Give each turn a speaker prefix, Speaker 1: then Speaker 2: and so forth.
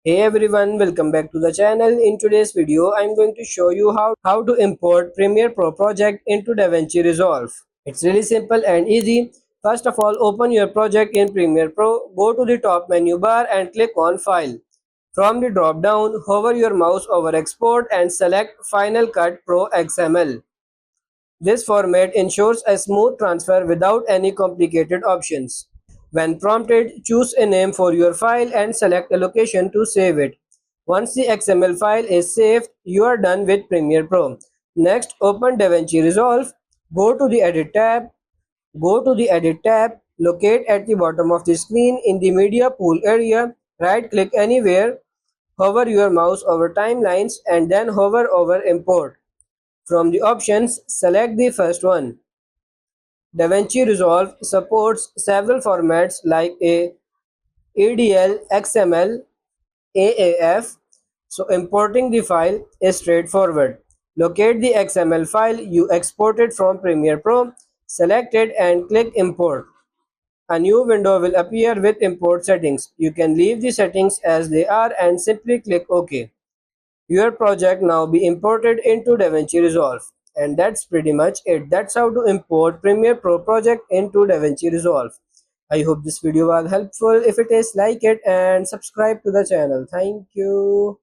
Speaker 1: Hey everyone, welcome back to the channel. In today's video, I'm going to show you how to import Premiere Pro project into Davinci Resolve. It's really simple and easy. First of all, open your project in Premiere Pro, go to the top menu bar and click on File. From the drop down, hover your mouse over Export and select Final Cut Pro XML. This format ensures a smooth transfer without any complicated options. When prompted, choose a name for your file and select a location to save it. Once the XML file is saved, you are done with Premiere Pro. Next, open DaVinci Resolve. Go to the Edit tab, locate at the bottom of the screen in the Media Pool area, right-click anywhere, hover your mouse over Timelines and then hover over Import. From the options, select the first one. DaVinci Resolve supports several formats like EDL, XML, AAF, so importing the file is straightforward. Locate the XML file you exported from Premiere Pro, select it and click Import. A new window will appear with import settings. You can leave the settings as they are and simply click OK. Your project now be imported into DaVinci Resolve. And that's pretty much it. That's how to import Premiere Pro project into DaVinci Resolve. I hope this video was helpful. If it is, like it and subscribe to the channel. Thank you.